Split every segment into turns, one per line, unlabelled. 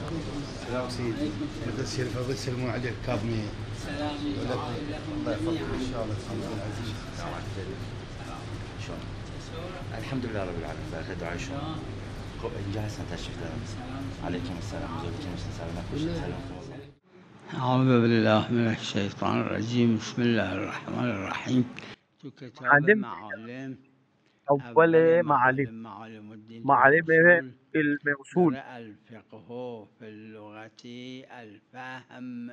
سلام سيدي. بس يرفع بس سلموا عليك كاظمين.
سلام
الله يحفظك ان شاء الله سيدي العزيز.
شلون؟ الحمد لله رب العالمين بخير دعاء شلون؟ جاهز انت شفت عليكم السلام وزوجتكم سلامات سلامكم الله.
أعوذ بالله من الشيطان الرجيم. بسم الله الرحمن الرحيم. تو كتاب
معالم
معالم
أول معالم
معالم الدين في
معالم
الأصول
علم أصول
رأى الفقه في اللغة الفهم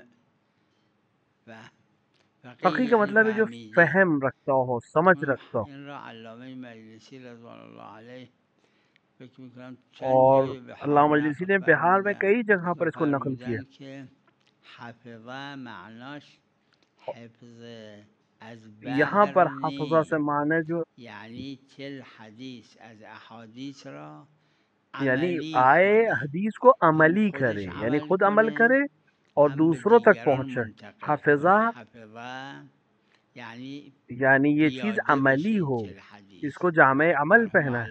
فقيه का मतलब है जो फहम रखता हो, समझ रखता हो.
इन अल्लामा मजलिसी रज़ियल्लाहु अलैहि
और अल्लामा मजलिसी ने बिहार में कई जगह पर इसको नकल किया. यहाँ पर हाफ़िज़ा से माने जो यानी आए हदीस को अमली करे, यानी खुद अमल करे और दूसरों तक पहुँचे. हाफ़िज़ा यानी ये चीज़ अमली हो, इसको जामे अमल पहना है.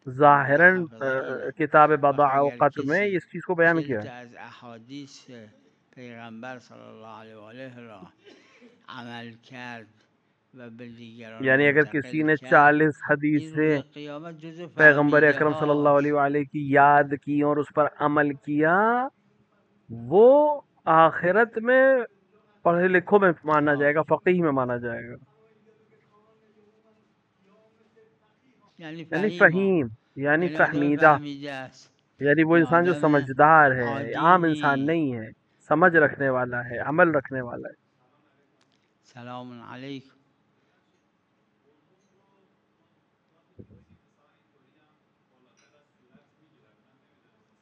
ज़ाहिरन किताब बदा औक़त में इस चीज़ को बयान किया है. यानी अगर किसी ने 40 हदीसें पैगंबर अकरम सल्लल्लाहु अलैहि की याद की और उस पर अमल किया, वो आखिरत में पढ़े लिखों में माना जाएगा, फ़क़ीह में माना जाएगा. यानी फ़हीम यानी फ़हमीदा, यानी वो इंसान जो समझदार है, आम इंसान नहीं है, समझ रखने वाला है, अमल रखने वाला है.
सलाम अलैकुम.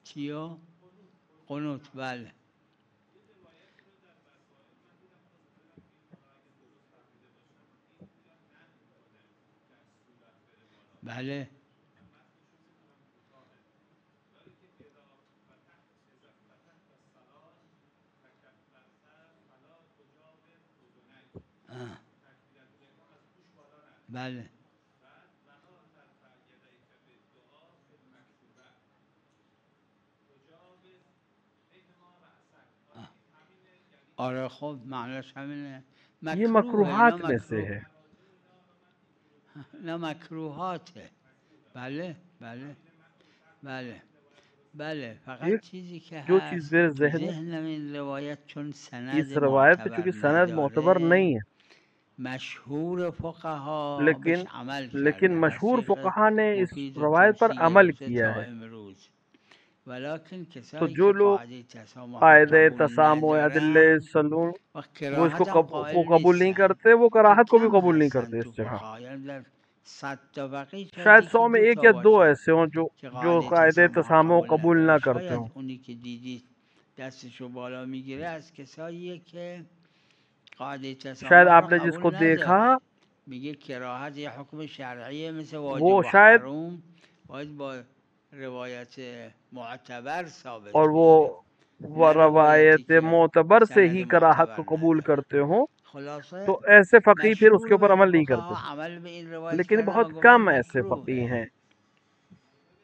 چیو؟ قنوت. بله بله بله آره خب معنیش همینه.
ये मकरूहात में से है.
نه مکروهاته. بله بله بله بله. فقط چیزی که
जो चीज़ मेरे
ذهن این روایت چون سند
इस रवायत पे चूंकि सनद मोतबर नहीं है,
मशहूर फुक़हा
लेकिन मशहूर फुक़हा ने इस रवायत पर अमल किया है. तो जो लोग कायदे तसामु अदिल्ले सलून वो इसको कबूल नहीं करते, वो कराहत को भी कबूल नहीं करते. इस जगह शायद 100 में 1 या 2 ऐसे हों जो कायदे तसामु कबूल ना करते हों. शायद आपने जिसको देखा वो शायद और वो रवायत मोतबर से ही कराहत को कबूल करते हो, तो ऐसे फ़क़ीह फिर उसके ऊपर अमल नहीं करते. लेकिन बहुत कम ऐसे फ़क़ीह हैं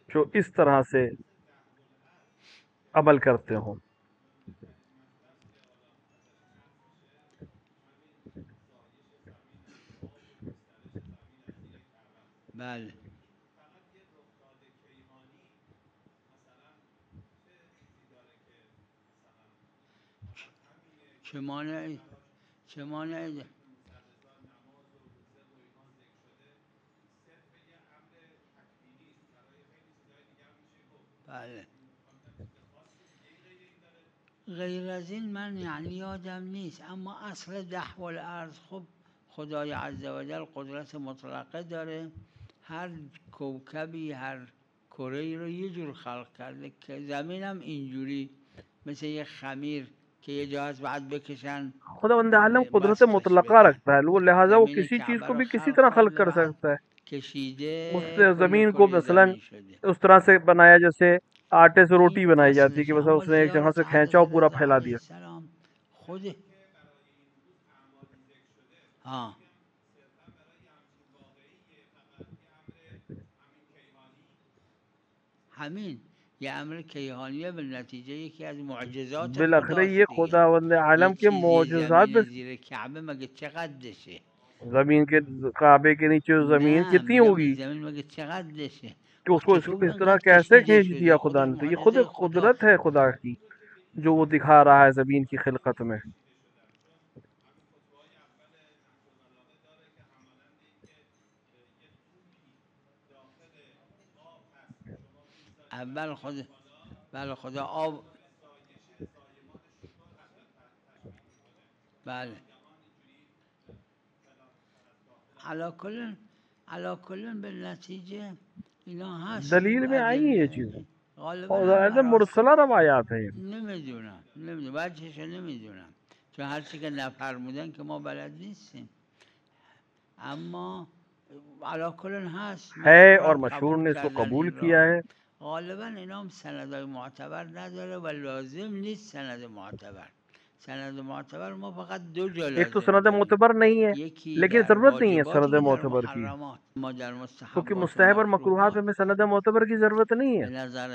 जो इस तरह से अमल करते हो.
بله چه مانعی بله. غیر از این من یعنی یادم نیست، اما اصل دحو الارض خب خدای عزوجل قدرت مطلقه داره. هر کوکبی هر کره‌ای رو یه جور خلق کرده که زمین هم اینجوری مثل یه خمیر कि ये जहाज बाद बकशन.
खुदावंद आलम कुदरत मुतलका रखता है, वो लिहाजा वो किसी चीज़ को भी किसी तरह खल्क कर सकता है. उस ज़मीन को मसलन उस तरह से बनाया जैसे आटे से रोटी बनाई जाती है कि बस उसने एक जगह से खींचा और पूरा फैला दिया.
हाँ همین یه امر کیهانیه به نتیجه یکی از معجزات
بالاخره
خداست
ये
دیگه.
खुदावंद
یه
आलम के
چیزی
मोजज़ात
زمین
बस
زیر کعبه مگه چقدرشه؟
जमीन के काबे के नीचे जमीन
نه
कितनी
میگم
होगी
این زمین مگه چقدرشه؟
कि
خب
उसको
چطور
इस तरह
انقدر
कैसे
کشیده
खींच
شده؟
दिया खुदा
خودش
ने। तो ये खुद
معجزه
कुदरत
خداست.
है खुदा की जो वो दिखा रहा है जमीन की खिलकत में।
اول خود بله خدا آب بله علا کلن به نتیجه اینا هست
दलील में आई है ये
ادله
चीजें
غالبا
और
هم
एकदम
براست.
मुरसला रवायात है ये।
نمیدونم وجهشو نمیدونم چون هرچی که نفرمودن که ما بلد نیستیم، اما علا کلن هست
है
مشهور
और
هم
मशहूर
قبول
ने इसको
کردن
कबूल
این
किया
را.
है।
غالبا اینا هم سندهای معتبر نداره و لازم نیست سند معتبر. سند معتبر ما فقط دو جا
एक तो
لازم
सनद
داریم،
मोतबर नहीं है
یکی
लेकिन
در
ज़रूरत नहीं है
واجبات،
सनद
یکی در
मोतबर की
محرمات. ما در
क्योंकि
مستحبات و
मुस्तहब और मकरूहात
مکروهات
में सनद मोतबर की ज़रूरत नहीं
به
है
نظر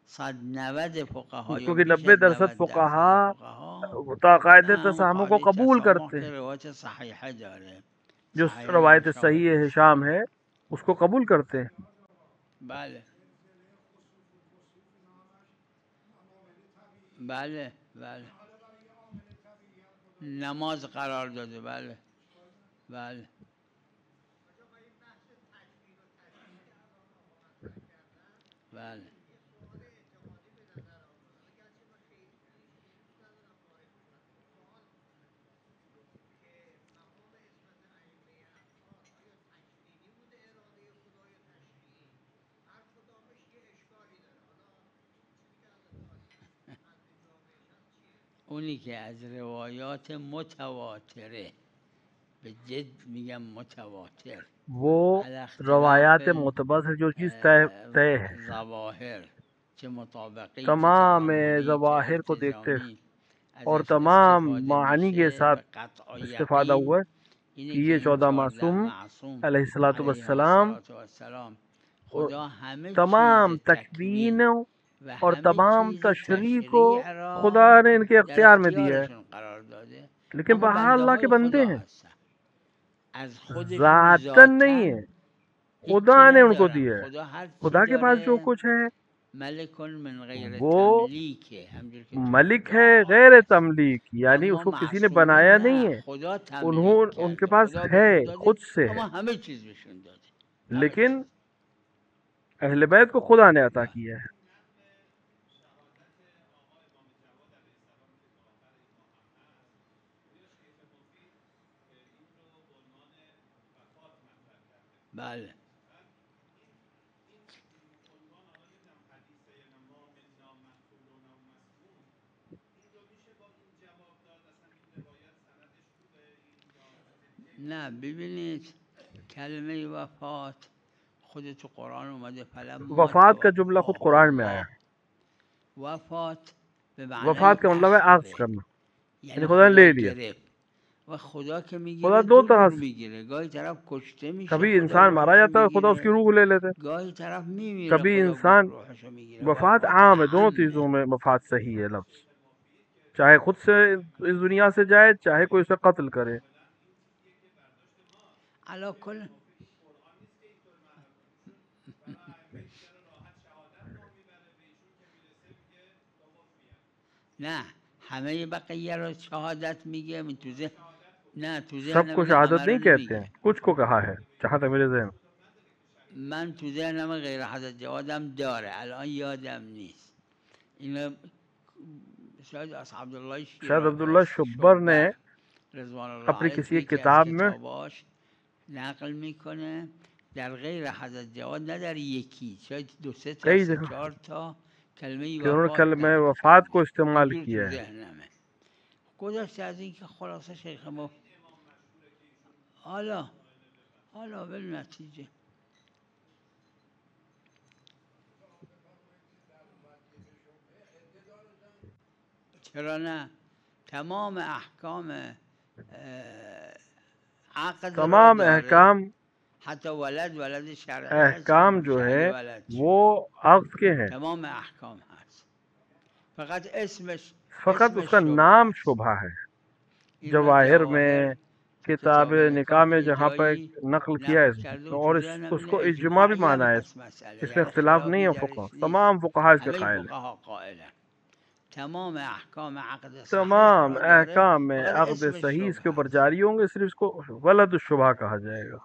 190 فقها یا
क्योंकि
بیش از
90%
90%
फुकाहा
فقها
ताक़ायद
نه اون
तसाहमुह को
قاعده
कबूल
تسامح
करते
که
हैं।
روایت صحیحه داره،
जो
صحیح
रवायत
هشام
सही है हिशाम है उसको कबूल करते हैं।
بله بله بله نماز قرار داده. بله بله بله اونی که از روایات متواتره، به جد میگم متواتر،
वो
علی اختلاف
रवायात मोतबर से जो चीज़ तय है
ظواهر، چه مطابقی چه
तमाम
تضمنی چه
ज़वाहिर को देखते हैं
التزامی
और
ازش
तमाम
استفاده
मानी के
میشه
साथ
به قطع و
इस्तिफादा
یقین.
हुआ है
اینه
कि
که
ये
این
14
14
मासूम
معصوم علیه
अलैहिस्सलाम
السلام خدا همه چیز
तमाम
تکوین
तकवीनों
و
और
همه
तमाम
چیز
तशरीह को
تشریع
खुदा
را
ने इनके
در
इख्तियार में दिया है।
اختیارشون قرار داده،
लेकिन
اما
बहरहाल
بنده
अल्लाह के
های
बंदे
خدا
हैं,
هستن، از خودشون
जातन नहीं
ذاتن
है,
هیچی
खुदा ने उनको
ندارن.
दिया है।
خدا هر چی
खुदा के पास जो
داره
कुछ है
ملکن من غیر
वो
تملیکه، همجور که تو
मलिक है
دعا
गैर
هست.
तमलीक, यानी
اما
उसको किसी ने
معصومین
बनाया नहीं
نه،
है,
خدا تملیک
उनके
کرده،
पास
خدا بهشون
है,
داده
खुद से
اما
है।
همه چیز بهشون داده، همه چیز.
लेकिन अहले बैत को खुदा ने अता किया है।
بله نه ببینید کلمه وفات خود تو قرآن اومده فلما
वफात का जुमला खुद
توفاه
कुरान में आया
الله.
है।
وفات به معنای
वफात का मतलब है आख्ज़
اخذه،
करना,
یعنی
यानी खुदा ने
خدا
ले लिया।
گرفت. و خدا که
खुदा
میگیره
दो
دو
तरह
جور
से,
میگیره، گاهی طرف کشته میشه
कभी
خدا
इंसान मारा
روحشو
जाता है खुदा उसकी
میگیره،
रूह ले लेते हैं,
گاهی طرف میمیره
कभी
خدا
इंसान
روحشو میگیره.
वफात
وفات
आम है, दोनों चीज़ों
عامه.
में वफात सही है लफ्ज़, चाहे खुद से इस दुनिया से जाए चाहे कोई उसे कत्ल करे।
علا کل نه همه بقیه رو شهادت میگه، من تو ذهن نه تو ذهنم
सबको
اینه همه
शहादत
رو
नहीं कहते
نمیگه.
हैं, कुछ को कहा है, जहाँ तक मेरे ज़हन।
من تو ذهنم غیر حضرت جوادم داره، الان یادم نیست. اینا شاید از عبدالله
शायद अब्दुल्ला शुब्बर ने
شبر رضوان الله
अपनी
علیه
किसी
تو
एक
یکی از
किताब में
کتاباش نقل میکنه در غیر حضرت جواد، نه در یکی، شاید 2-3 تا
कई
3-4
जगह
تا کلمه
कि उन्होंने
وفات
कलमे
نقل
वफात को
کرده.
इस्तेमाल
اینجور
किया
تو
है।
ذهنمه. گذشته از این که خلاصه شیخ ما حالا به نتیجه چرا نه، تمام احکام عقد را
तमाम
داره،
अहकाम
حتی ولد شرعی هست
अहकाम जो
شهر
है
ولد
वो अक्स के हैं,
تمام احکام هست فقط اسمش
फकत उसका नाम शुभा है. जवाहिर में किताब निकाह में जहाँ पर नकल किया है इसमें, और उसको इज्मा भी माना है, इसमें इख्तिलाफ नहीं है फुक़हा, तमाम फुक़हा इसके कायल हैं. तमाम अहकाम में अक़द सही इसके ऊपर जारी होंगे, सिर्फ इसको वलद शुबा कहा जाएगा.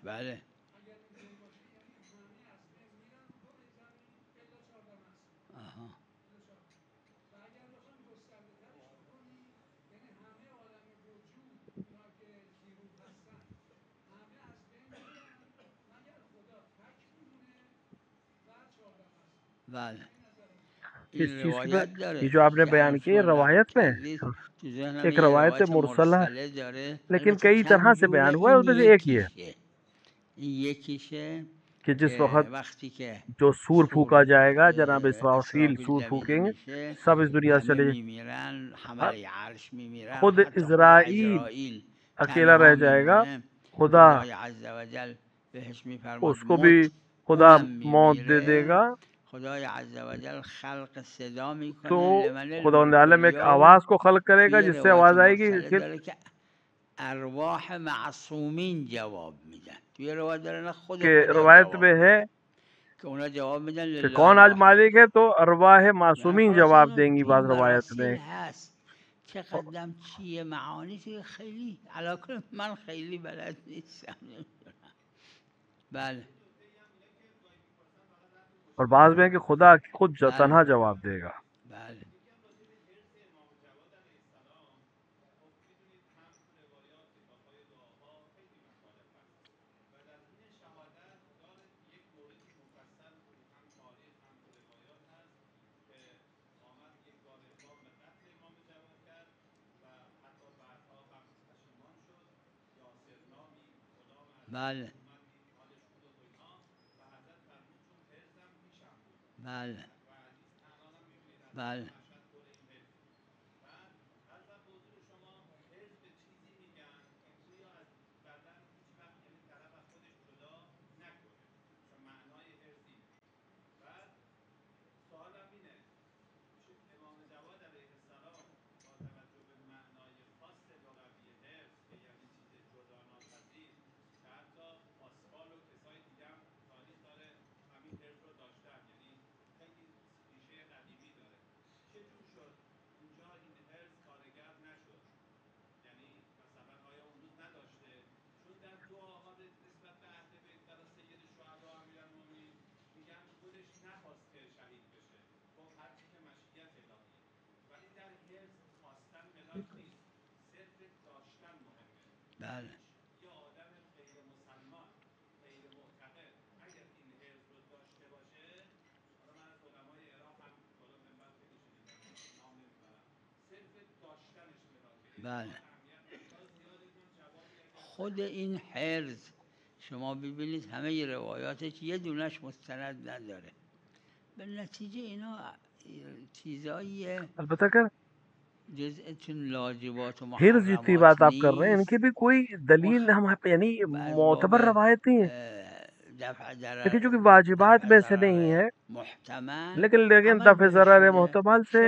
بله آها بله
इस चीज़ की ये जो आपने बयान की है रवायत में, एक रवायत मुरसला है, लेकिन कई तरह से बयान हुआ है, उसमें से एक ही है कि जिस वक्त जो सूर फूका जाएगा, जनाब इसराफील सूर फूकेंगे, सब इस दुनिया से चले, खुद इज़राइल अकेला रह जाएगा, खुदा उसको भी खुदा मौत दे देगा. तो खुदा आलम एक आवाज को खल्क करेगा जिससे आवाज आएगी कि रवायत में है कि कौन आज मालिक है, तो अरवाह मासूमीन जवाब देंगी. बात रवायत में
چقدرم چیه معانی که خیلی علاقه من خیلی بلد نیستم. بله
और बाज में कि खुदा खुद तन्हा जवाब देगा.
بله بله بله بله بله بله خود این حرز شما ببینید همه روایاتش یه دونش مستند نداره، به نتیجه اینا چیزایی
अलबत्ता कर
جزء लाजिबात
हिर्ज जितनी बात आप कर रहे हैं, इनकी भी कोई दलील हम यानी मोतबर रवायत नहीं है, लेकिन चूंकि वाजिबात में से नहीं है, लेकिन दफ़े ज़रार मुहतमल से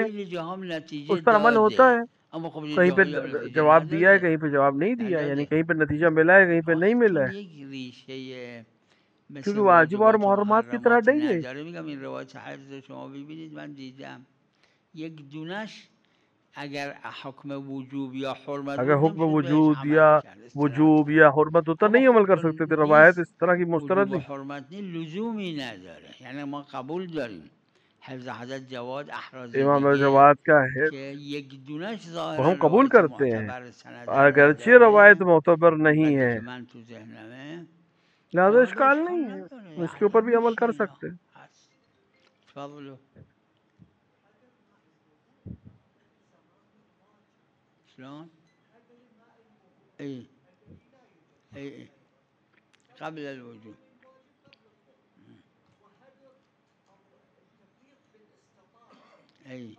उस पर अमल होता है. कहीं पे जवाब दिया है, कहीं पे जवाब नहीं दिया, यानी कहीं पे नतीजा मिला है, कहीं पे नहीं मिला है, क्योंकि वाजिब और मुहर्रमात की तरह नहीं है.
अगर हुक्म वजूब या हुर्मत
या हुर्मत होता नहीं अमल कर सकते थे. रवायत इस तरह की मुस्तरद नहीं,
हुर्मत नहीं लुज़ूमी نداره, यानी ما قبول داریم حفظ حضرت جواد احرازی
इमाम जवाद का है
कि एक दुनश
वो हम कबूल करते हैं, अगरचे रवायत मोतबर नहीं है, लिहाजा इश्काल नहीं है, इसके ऊपर भी अमल कर सकते हैं.
شلون؟ اي اي قبل الوجوب. اي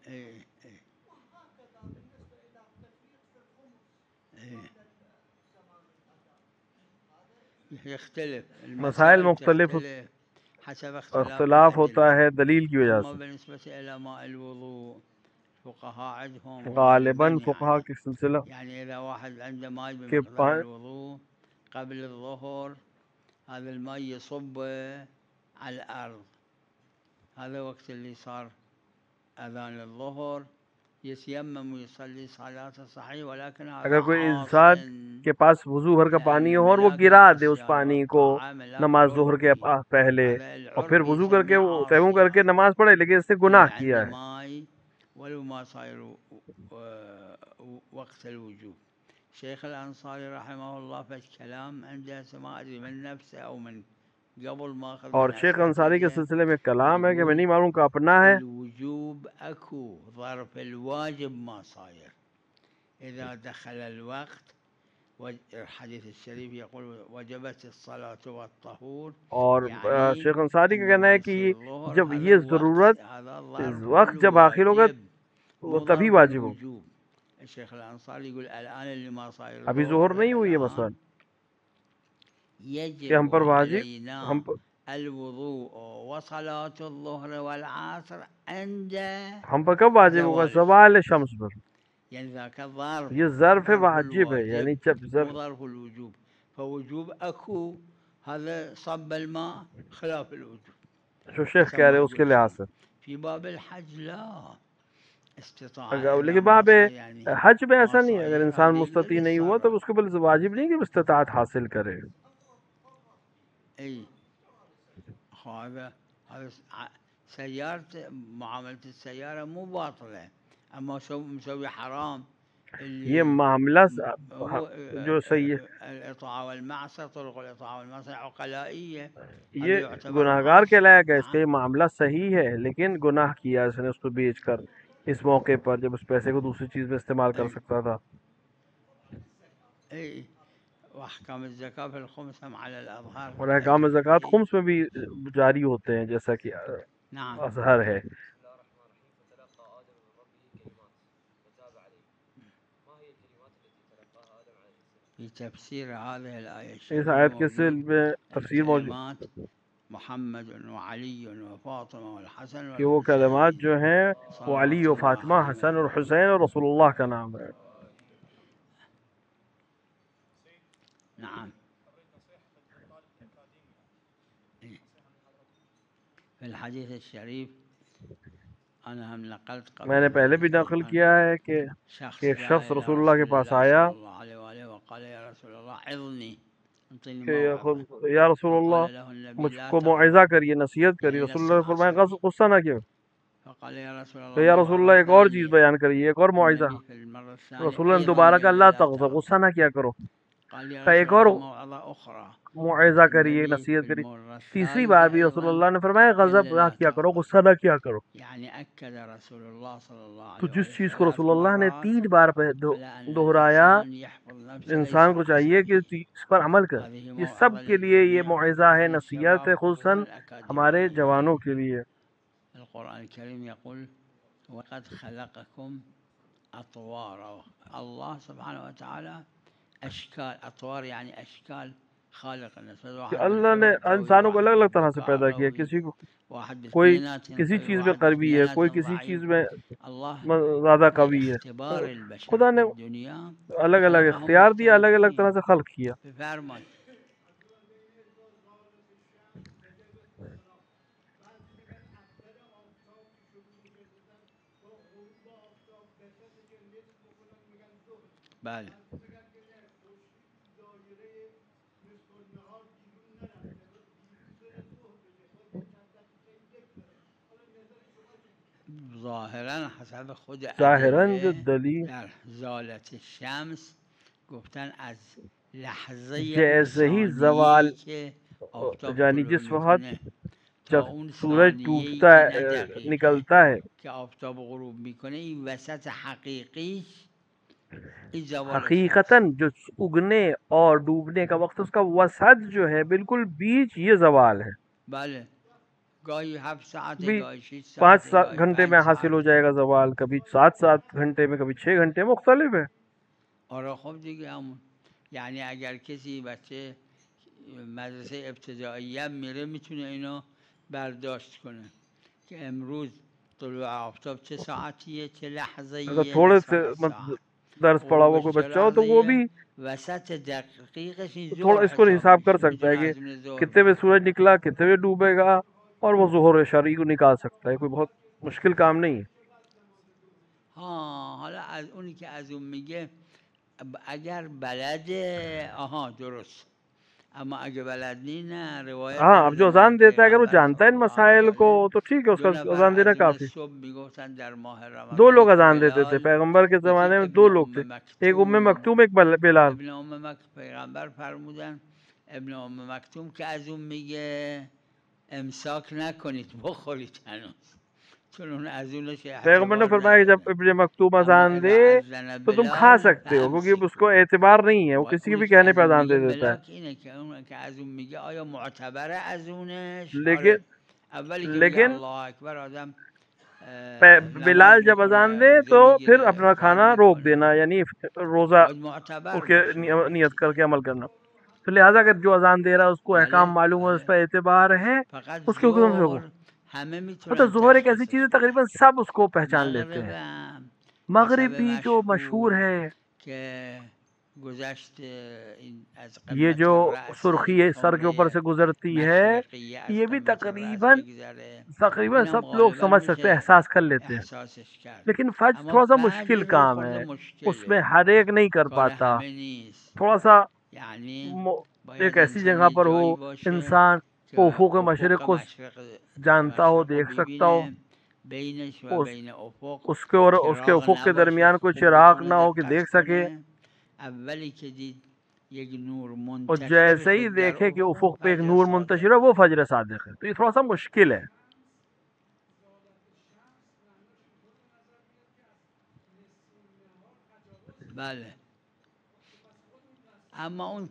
اي اي اي يختلف
मसाइल
المسائل
मुख्तलिफ
تختلف حسب
اختلاफ होता
الأدلة.
है दलील की वजह
أما
से।
بالنسبة إلى ماء الوضوء فقهاء عندهم
गालिबन
غالبا
फुकहा के सिलसिला
يعني إذا واحد عنده ماء
के
بمقدار الوضوء قبل الظهر، هذا الماء يصبه على الأرض، هذا وقت اللي صار أذان الظهر يتيمم ويصلي صلاته صحيح، ولكن هذا
अगर कोई इंसान के पास वजू भर का पानी हो और वो गिरा दे उस पानी को नमाज जोहर के पहले और फिर वजू करके वो तयम्मुम करके नमाज पढ़े, लेकिन इसने गुनाह किया है।
ولو ما صاير وقت الوجوب. شيخ الأنصاري رحمه الله في الكلام عنده ما أدري من نفسه أو من قبل ما أخذ
और शेख अंसारी के सिलसिले में कलाम है कि मैं नहीं मालूम का अपना है।
الوجوب أكو ظرف الواجب ما صاير إذا دخل الوقت. والحديث الشريف يقول وجبت الصلاة والطهور.
और शेख अंसारी का कहना है कि जब ये ज़रूरत इस वक्त जब आखिर होगा वो तभी वाजिब हो।
الشيخ الأنصاري يقول الآن اللي ما صاير
अभी जोहर नहीं हुई है मसलन कि हम पर वाजिब
الوضوء وصلاة الظهر والعصر عند
हम पर कब वाजिब होगा? ज़वाल शम्स पर।
يعني ذاك الظرف
ये ज़र्फ वाजिब है, यानी जब
ظرف الوجوب. فوجوب أكو هذا صب الماء خلاف الوجوب
जो शेख कह रहे हैं उसके लिहाज से।
في باب الحج لا استطاع.
लेकिन बाब हज में ऐसा नहीं है, अगर इंसान मुस्तती नहीं हुआ तो उसके ऊपर वाजिब नहीं कि इस्तिताअत हासिल करे।
اي هذا سيارة معاملة السيارة مو باطلة، أما مسوي حرام.
ये मामला जो सही है,
الإطاعة والمعصية، طرق الإطاعة والمعصية عقلائية،
ये गुनाहगार कहलाएगा। इसका ये मामला सही है, लेकिन गुनाह किया इसने उसको बेचकर इस मौके पर जब उस पैसे को दूसरी चीज में इस्तेमाल कर सकता था।
वहकाम ज़कात फिल खुम्स हम अला अल-अज़हार,
और अहकाम ज़कात खुम्स में भी जारी होते हैं जैसा कि अज़हर है। इस आयत के में तफसीर मौजूद
मोहम्मद व अली व फातिमा व हसन
कि वो कलमात जो हैं वो अली व फातिमा, हसन और हुसैन और रसूलुल्लाह का नाम है।
नाम हदीस शरीफ
मैंने पहले भी नकल किया है कि एक शख्स रसूलुल्लाह के पास आया कि या रसूलुल्लाह मुझको मौइज़ा करिए, नसीहत करिए। रसूलुल्लाह ने फरमाया गुस्सा ना क्यों? तो या रसूलुल्लाह एक और चीज़ बयान करिए, एक और मौइज़ा। रसूलुल्लाह ने दोबारा कहा अल्लाह तग़ज़ब, गुस्सा ना किया करो। एक और मौइज़ा करिए, नसीहत करिए। तीसरी बार भी रसूलुल्लाह ने फरमाया गज़ब ना किया करो, गुस्सा ना किया करो। तो जिस चीज़ को रसूलुल्लाह ने 3 बार दोहराया, इंसान को चाहिए कि इस पर अमल कर। ये सब के लिए ये मौइज़ा है, नसीहत है, खुसूसन हमारे जवानों के लिए।
अल्लाह सुब्हानहू व तआला अशकाल, अतवार यानी अशकाल खालिक ने,
अल्लाह ने इंसानों को अलग अलग तरह से पैदा किया। किसी को कोई किसी चीज़ में कवी है, कोई किसी चीज़ में ज़्यादा कवी है। खुदा ने अलग अलग इख्तियार दिया, अलग अलग तरह से खल्क किया। ظاهرا जो दलील जैसे ही जवाल यानी जिस वक्त जब सूरज डूबता निकलता है
इस जवाल शख्स
हकीकतन जो उगने और डूबने का वक्त, उसका वसत जो है बिल्कुल बीच, ये जवाल है।
بله گاهی 7 ساعته
भी
گاهی 6
पाँच
ساعته گاهی
घंटे
5
में हासिल हो
ساعته
जाएगा जवाल, कभी 7 घंटे में, कभी 6 घंटे, मुख्तलिफ है।
آره خب دیگه همون یعنی اگر کسی بچه مدرسه ابتدایی هم میره میتونه اینو برداشت کنه که امروز طلوع آفتاب چه ساعتیه چه
अगर
لحظه‌ایه
थोड़े से
نسبت ساعت
दर्स पढ़ा हुआ
غروبش
कोई
چه
बच्चा हो तो वो भी
لحظه‌ایه وسط دقیقش این
तो
ظهر
थोड़ा इसको
حساب
हिसाब कर
میشه
सकता है
میتونه
कि
از اون ظهر
कितने में
بگیره
सूरज निकला, कितने में डूबेगा, और वो ज़ोहर शरई को निकाल सकता है। कोई बहुत मुश्किल काम नहीं है।
ها حالا از اونی که از اون میگه اگر بلده آها درست اما اگه بلد نی نه روایت
हाँ, अब
داره
जो
زمان
अजान देता है अगर वो
پیغمبر
जानता है
صلی
इन
الله علیه
मसाइल
و
को
آله
तो ठीक है, उसका
2 نفر
अजान देना
از اون
काफी।
صبح میگفتن در ماه
दो
رمضانی
लोग
که
अजान देते थे
بلال
पैगंबर के
یکی
ज़माने में,
ابن
2 लोग थे,
ام
एक उम्म
مکتوم
मकतूम, एक बिलाल।
ابن ام پیغمبر فرمودن ابن ام مکتوم که از اون میگه امساک نکنید بخورید هنوز چون اون از اونش
पैगंबर ने
اعتبار
फरमाया कि जब
نداره
इब्न मकतूम
اما
अजान
اذا
दे
اذن
तो तुम खा
بلال
सकते हो, क्योंकि
فامسکو
उसको एतबार नहीं है,
و
वो किसी के
اونی
भी
که
कहने
از
पे
اون
अजान
میگه
दे देता है।
ملاک اینه که اون که از اون میگه آیا معتبره از اونش
लेकिन
آره اولی که میگه
लेकिन
الله اکبر آدم
बिलाल
نماز
जब अजान
میخونه
दे
روزه
तो फिर
میگیره
अपना
افطار
खाना रोक
میکنه
देना, यानी रोजा
باید معتبر
उसके
باشه اون
नियत
چیز
करके अमल करना। तो लिहाजा अगर जो अजान दे रहा है उसको अहकाम
بله
मालूम है, उस
بله
पर एतबार है,
فقط
उसके हुक्म से होगा।
ظهر همه
मतलब
میتونن
जोहर एक ऐसी चीज
تشخیصش
है
بدن
तकरीबन सब उसको पहचान लेते हैं।
مغربم
मगरिब
حسب
भी जो मशहूर
مشهور
है,
که گذشت این از
ये जो
قمت الرأس
सुर्खी सर के ऊपर
جمعه
से गुजरती है,
مشرقیه از
ये भी
قمت الرأس
तकरीबन
بگذره
तकरीबन
اینم
सब लोग
غالبا
समझ सकते हैं,
میشه
एहसास कर लेते हैं।
احساسش کرد
लेकिन फज
اما
थोड़ा सा
فجر
मुश्किल
یه
काम
خورده
है, उसमें
مشکله
हर एक नहीं कर
کار
पाता।
همه نیست
थोड़ा सा
یعنی
एक
باید
ऐसी
انسان
जगह
یه
पर हो
جایی باشه
इंसान
که
वो उफुक मशरक
افق
को जानता हो,
مشرق رو
देख सकता हो,
ببینه بینش و
उस
بین افق
उसके और उसके
چراغ
उफुक के
نباشه
दरमियान
که
कोई
خوب
चिराग
بتونه
ना हो कि
دقت
देख सके।
کنه اولی که دید یک نور
और
منتشر
जैसे ही
شد در
देखे कि
افق
उफुक पे एक
فجر
नूर
صادق
मुंतशिर है, वो फजर सादिक है। तो ये थोड़ा सा मुश्किल है।
بله اما اون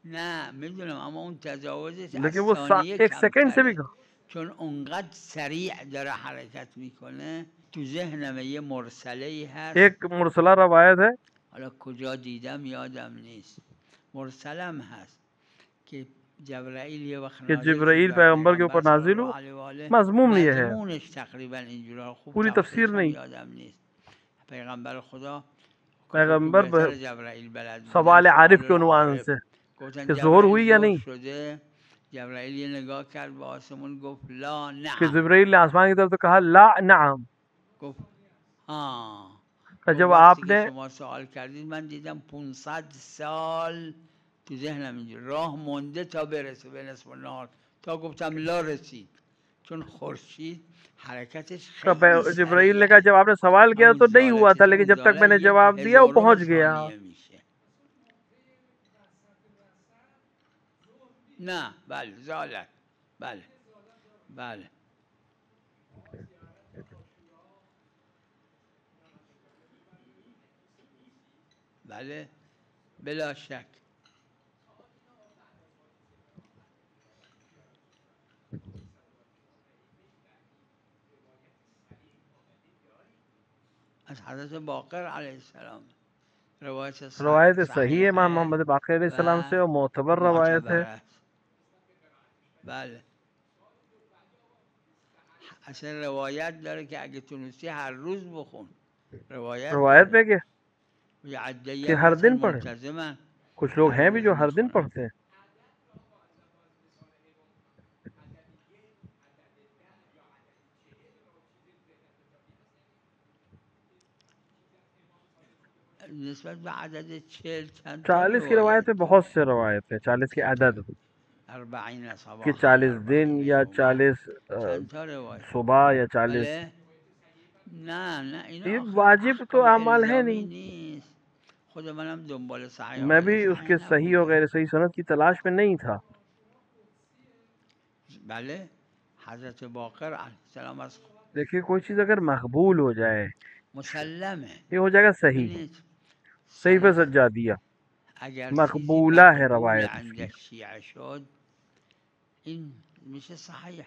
نه میدونم اما اون تجاوزش از
लेकिन वो
ثانیه
एक सेकंड से भी
کمتره چون اونقدر سریع داره حرکت میکنه تو ذهنم یه مرسله ای هست
एक मुरसला रवायत है
حالا کجا دیدم یادم نیست مرسلم هست که جبرائیل یه وقت
कि
نازل شد
जिब्राइल
بر
पैगंबर के
پیغمبر
ऊपर
صلی
नाजिल
الله
हो।
علیه و آله
मजमूम ये है,
مضمونش تقریبا اینجوری خوب
पूरी तफसीर
تفسیرش هم
नहीं।
یادم نیست پیغمبر خدا خود که
पैगंबर
بهتر جبرائیل بلد بودن
सवाल आरिफ
سوال
के उनवान
العارف
से
گفتن
कि जोहर
جبرائیل
हुई या
ظهر
नहीं,
شده جبرائیل یه نگاه کرد به آسمون گفت لا
कि
نعم
जिब्राइल ने आसमान की तरफ तो कहा ला नअम।
گفت ها
और
گفت
जब
وقتی که
आपने
شما سوال کردید من دیدم 500 سال تو ذهنم اینجا راه مونده تا برسه به نصف النهار تا گفتم لا رسید چون خورشید حرکتش خیلی
जिब्राइल ने
سریع
कहा जब आपने सवाल किया
همون
तो नहीं हुआ था,
زالتش
लेकिन
اون
जब तक
زالت
मैंने
یک
जवाब दिया वो
هزارم
पहुंच गया।
ثانیه میشه نه بله زالت بله بله بله بلا شک از حضرت باقر علیه السلام روایت
रवायत सही है
صحیح
इमाम
है
मोहम्मद बाक़र अलैहिस्सलाम
و
से, और मोतबर रवायत
معتبر
है।
است بله اصلا روایت داره که اگه تونستی هر روز بخون روایت
रवायत
داره
पे
یه عده‌ای
कि
هم
हर
هستن
दिन पढ़े,
منتظمن
कुछ लोग
هر
हैं भी
روز
जो हर दिन
میخونن
पढ़ते हैं।
نسبت به عدد 40 چند تا
40 की
روایت
रवायत में
داره
बहुत से रवायत है, 40 के अदद,
40
कि
صباحا
40 दिन
40
या
یوما
40
چند تا روایت
सुबह या 40।
بله نه نه اینا
ये
آخه
वाजिब तो
احکام
अमल है
الزامی
नहीं।
نیست خود منم دنبال صحیح و
मैं
غیر
भी
صحیح
उसके सही और
نبودم
गैर सही सनद की तलाश में नहीं था।
بله حضرت باقر علیه السلام از
देखिए, कोई चीज़ अगर मकबूल हो जाए
مسلمه
ये हो जाएगा सही।
ببینید
सहीफ़ सज्जादिया
اگر
मकबूला है
चीज़ी
रवायत
عند
इसकी।
الشیعه شد این میشه صحیح.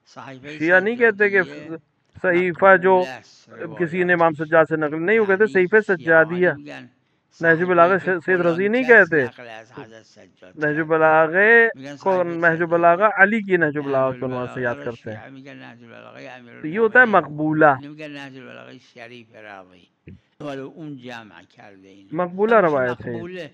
صحیفه
शिया नहीं कहते कि
سجادیه
सहीफ़ा जो
مقبول است
किसी ने इमाम
روایاتش،
सज्जाद से नकल नहीं, वो कहते
یعنی
सहीफ़
شیعه
सज्जादिया।
نمیگن
नहज
صحیفه‌ای
बलागा
که
सैयद रज़ी
فلان
नहीं
کس
कहते,
نقل از حضرت सज्जाद
नहज
کرده،
बलागे
میگن
को
صحیفه
नहज बलागा
सجادیه.
अली की नहज
نهج
बलागा के उन्वान से
البلاغه
याद
رو
करते हैं।
شیعه میگن نهج البلاغه
तो ये होता है
امیرالمومنین،
मकबूला।
نمیگن نهج البلاغه شریف راوی، ولی اون جمع کرده اینو.
मकबूला
هم میشه
रवायत है।
مقبوله.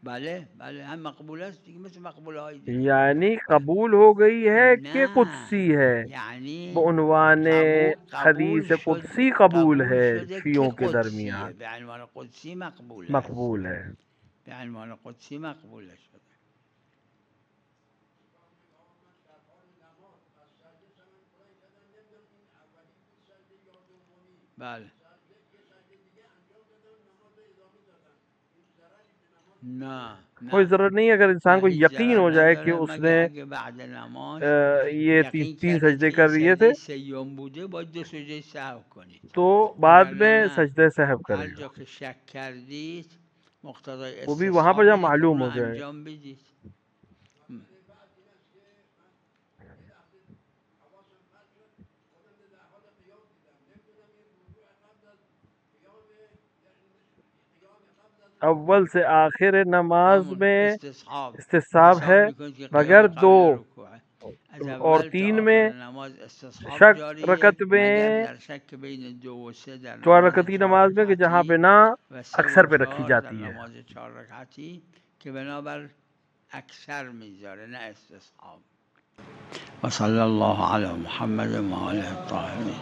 بله بله هم مقبول است دیگه، مثل مقبوله های دیگه.
यानी कबूल हो गई है कि
نه
कुदसी है,
یعنی
बउनवान
قبول
हदीस
شد،
कुदसी कबूल
قبول
है
شده که
शियों के
قدسیه،
दरमियान
به عنوان قدسی مقبول است،
मकबूल है।
به عنوان قدسی مقبول شده. بله نه
कोई
نه
ज़रूरत नहीं, अगर इंसान
نه
को
هیچ
यकीन हो
ضرر
जाए कि
نداره،
उसने
مگه اگه بعد نماز
ये
یقین
तीन
کردید
सजदे
که
कर
این
लिए
سجده
थे
سیوم بوده، باید 2 سجده سهو کنید،
तो बाद
وگرنه
में
نه.
सजदे सहब
هر
करेगा,
جا که شک کردید مقتضای
वो भी वहां पर
استصحاب
जब
اینه که
मालूम
اونو
हो जाए।
انجام بدید.
अव्वल से आखिर नमाज
همون
में
استصحاب
इस्तिसाब
حساب
है,
میکنید که
मगर
قیام
दो
قبل رکوع از
और
اول تا
3
آخر
में
نماز استصحاب
शक
جاریه،
रकत
مگر
में
در شک بین 2 و 3 در
4
نماز
रकती
4
नमाज में कि जहाँ पे
رکعتی
ना
و 3
अक्सर
و
पे रखी
4 در
जाती है।
نماز 4 رکعتی که بنابر اکثر میذاره نه استصحاب. و صلی الله علی محمد و آله الطاهرین.